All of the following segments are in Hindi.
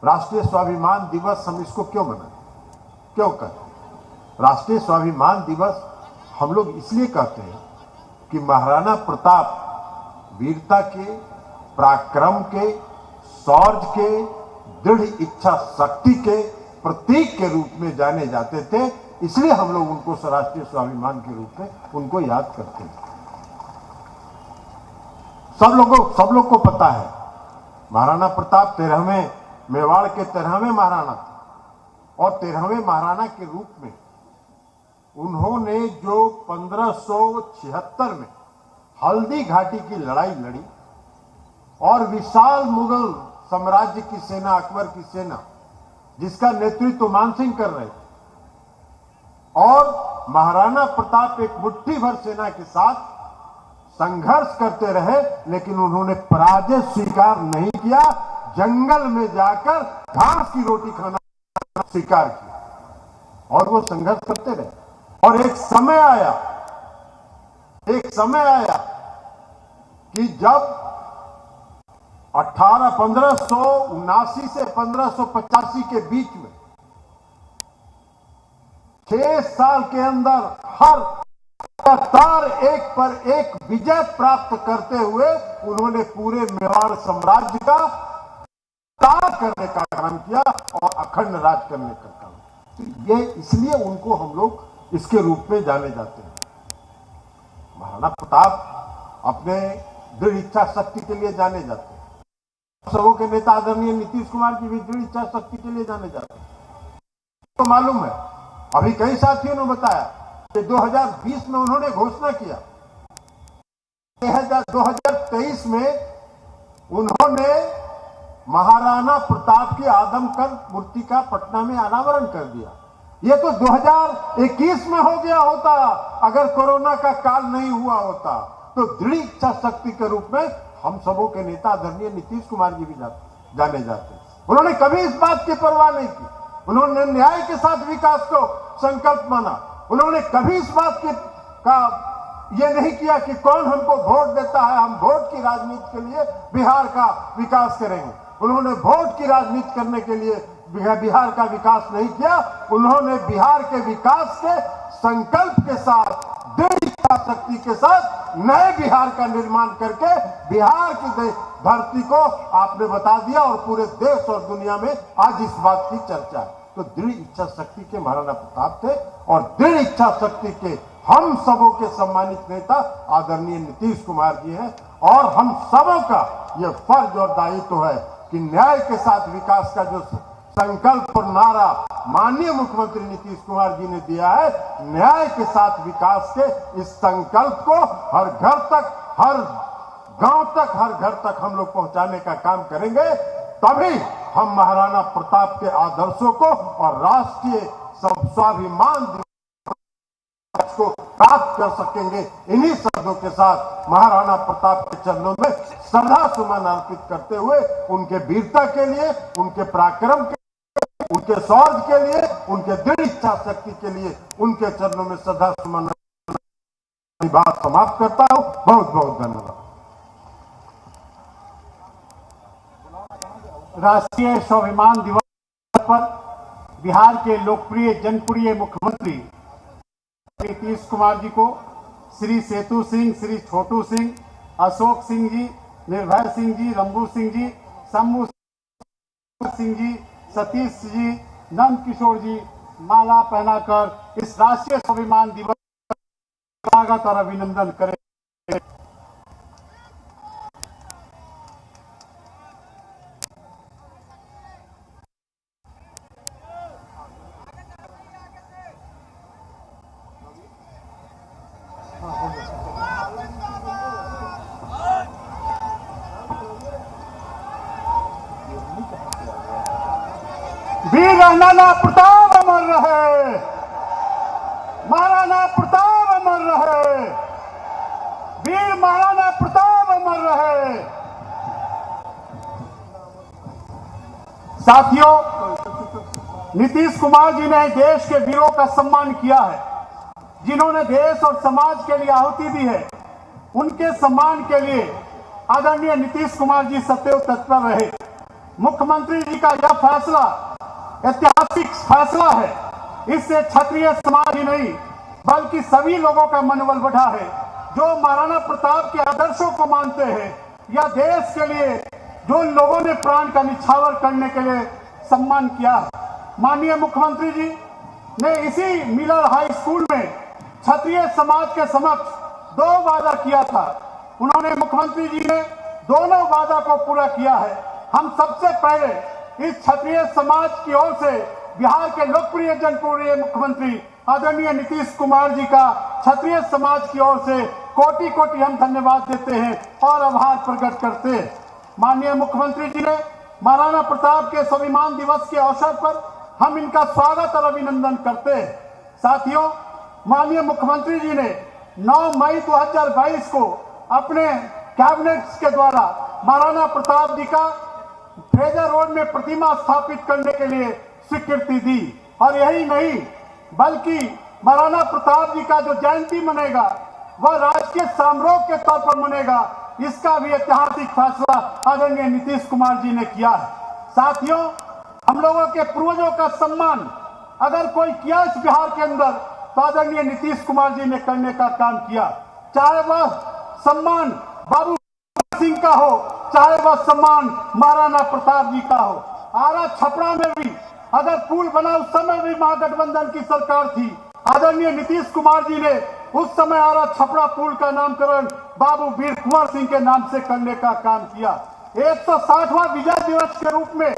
राष्ट्रीय स्वाभिमान दिवस हम इसको क्यों मनाते, क्यों करते? राष्ट्रीय स्वाभिमान दिवस हम लोग इसलिए कहते हैं कि महाराणा प्रताप वीरता के, पराक्रम के, शौर्य के, दृढ़ इच्छा शक्ति के प्रतीक के रूप में जाने जाते थे। इसलिए हम लोग उनको राष्ट्रीय स्वाभिमान के रूप में उनको याद करते हैं। सब लोग को पता है महाराणा प्रताप 13वें मेवाड़ के 13वें महाराणा थे और 13वें महाराणा के रूप में उन्होंने जो 1576 में हल्दी घाटी की लड़ाई लड़ी और विशाल मुगल साम्राज्य की सेना, अकबर की सेना, जिसका नेतृत्व मानसिंह कर रहे थे, और महाराणा प्रताप एक मुट्ठी भर सेना के साथ संघर्ष करते रहे, लेकिन उन्होंने पराजय स्वीकार नहीं किया। जंगल में जाकर घास की रोटी खाना स्वीकार किया और वो संघर्ष करते रहे। और एक समय आया कि जब 1579 से 1585 के बीच में 6 साल के अंदर हर लगातार एक पर एक विजय प्राप्त करते हुए उन्होंने पूरे मेवाड़ साम्राज्य का विस्तार करने का काम किया और अखंड राज करने का काम किया। ये इसलिए उनको हम लोग इसके रूप में जाने जाते हैं। महाराणा प्रताप अपने दृढ़ इच्छा शक्ति के लिए जाने जाते हैं। सबों के नेता आदरणीय नीतीश कुमार जी भी दृढ़ इच्छा शक्ति के लिए जाने जाते हैं। तो मालूम है, अभी कई साथियों ने बताया कि 2020 में उन्होंने घोषणा किया, 2023 में उन्होंने महाराणा प्रताप की आदमकद मूर्ति का पटना में अनावरण कर दिया। यह तो 2021 में हो गया होता अगर कोरोना का काल नहीं हुआ होता। तो दृढ़ इच्छा शक्ति के रूप में हम सबों के नेता आदरणीय नीतीश कुमार जी भी जाने जाते हैं। उन्होंने कभी इस बात की परवाह नहीं की। उन्होंने न्याय के साथ विकास को संकल्प माना। उन्होंने कभी इस बात का ये नहीं किया कि कौन हमको वोट देता है, हम वोट की राजनीति के लिए बिहार का विकास करेंगे। उन्होंने वोट की राजनीति करने के लिए बिहार का विकास नहीं किया। उन्होंने बिहार के विकास के संकल्प के साथ, दृढ़ इच्छा शक्ति के साथ नए बिहार का निर्माण करके बिहार की धरती को आपने बता दिया और पूरे देश और दुनिया में आज इस बात की चर्चा है। तो दृढ़ इच्छा शक्ति के महाराणा प्रताप थे और दृढ़ इच्छा शक्ति के हम सबों के सम्मानित नेता आदरणीय नीतीश कुमार जी हैं। और हम सबों का यह फर्ज और दायित्व है कि न्याय के साथ विकास का जो संकल्प और नारा माननीय मुख्यमंत्री नीतीश कुमार जी ने दिया है, न्याय के साथ विकास के इस संकल्प को हर घर तक, हर गांव तक, हर घर तक हम लोग पहुंचाने का काम करेंगे। तभी हम महाराणा प्रताप के आदर्शों को और राष्ट्रीय स्वाभिमान को प्राप्त कर सकेंगे। इन्हीं शब्दों के साथ महाराणा प्रताप के चरणों में श्रद्धा सुमन अर्पित करते हुए उनके वीरता के लिए, उनके पराक्रम के लिए, उनके शौर्य के लिए, उनके दृढ़ इच्छा शक्ति के लिए उनके चरणों में श्रद्धा सुमन बात समाप्त करता हूं। बहुत बहुत धन्यवाद। राष्ट्रीय स्वाभिमान दिवस पर बिहार के लोकप्रिय जनप्रिय मुख्यमंत्री नीतीश कुमार जी को श्री सेतु सिंह, श्री छोटू सिंह, अशोक सिंह जी, निर्भय सिंह जी, रंबू सिंह जी, शंभू सिंह जी, सतीश जी, नंद किशोर जी माला पहनाकर इस राष्ट्रीय स्वाभिमान दिवस का स्वागत और अभिनंदन करें। वीर महाराणा प्रताप अमर रहे, महाराणा प्रताप अमर रहे, वीर महाराणा प्रताप अमर रहे। साथियों, नीतीश कुमार जी ने देश के वीरों का सम्मान किया है, जिन्होंने देश और समाज के लिए आहुति दी है। उनके सम्मान के लिए आदरणीय नीतीश कुमार जी सदैव तत्पर रहे। मुख्यमंत्री जी का यह फैसला ऐतिहासिक फैसला है। इससे क्षत्रिय समाज ही नहीं बल्कि सभी लोगों का मनोबल बढ़ा है जो महाराणा प्रताप के आदर्शों को मानते हैं या देश के लिए जो लोगों ने प्राण का निछावर करने के लिए सम्मान किया है। माननीय मुख्यमंत्री जी ने इसी मिलर हाई स्कूल में क्षत्रिय समाज के समक्ष 2 वादा किया था। उन्होंने मुख्यमंत्री जी ने दोनों वादा को पूरा किया है। हम सबसे पहले इस क्षत्रिय समाज की ओर से बिहार के लोकप्रिय जनप्रिय मुख्यमंत्री आदरणीय नीतीश कुमार जी का क्षत्रिय समाज की ओर से कोटि कोटि हम धन्यवाद देते हैं और आभार प्रकट करते हैं। माननीय मुख्यमंत्री जी ने महाराणा प्रताप के स्वाभिमान दिवस के अवसर पर हम इनका स्वागत और अभिनंदन करते हैं। साथियों, माननीय मुख्यमंत्री जी ने 9 मई 2022 को अपने कैबिनेट के द्वारा महाराणा प्रताप जी का फ्रेजर रोड में प्रतिमा स्थापित करने के लिए स्वीकृति दी। और यही नहीं बल्कि महाराणा प्रताप जी का जो जयंती मनेगा वह राजकीय समारोह के तौर पर मनेगा। इसका भी ऐतिहासिक फैसला आदरणीय नीतीश कुमार जी ने किया है। साथियों, हम लोगों के पूर्वजों का सम्मान अगर कोई किया इस बिहार के अंदर तो आदरणीय नीतीश कुमार जी ने करने का काम किया। चाहे वह सम्मान बाबू सिंह का हो, चाहे वह सम्मान महाराणा प्रताप जी का हो। आरा छपरा में भी अगर पुल बना, उस समय भी महागठबंधन की सरकार थी। आदरणीय नीतीश कुमार जी ने उस समय आरा छपरा पुल का नामकरण बाबू वीर कुंवर सिंह के नाम से करने का काम किया। 160वां विजय दिवस के रूप में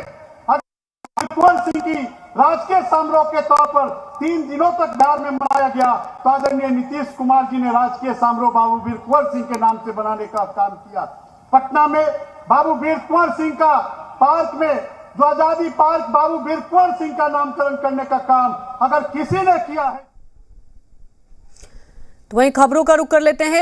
कुंवर सिंह की राजकीय समारोह के तौर पर 3 दिनों तक बिहार में मनाया गया तो आदरणीय नीतीश कुमार जी ने राजकीय समारोह बाबू वीर कुंवर सिंह के नाम से बनाने का काम किया। पटना में बाबू वीर कुंवर सिंह का पार्क में जो आजादी पार्क बाबू वीर कुंवर सिंह का नामकरण करने का काम अगर किसी ने किया है। तो वहीं खबरों का रुख कर लेते हैं।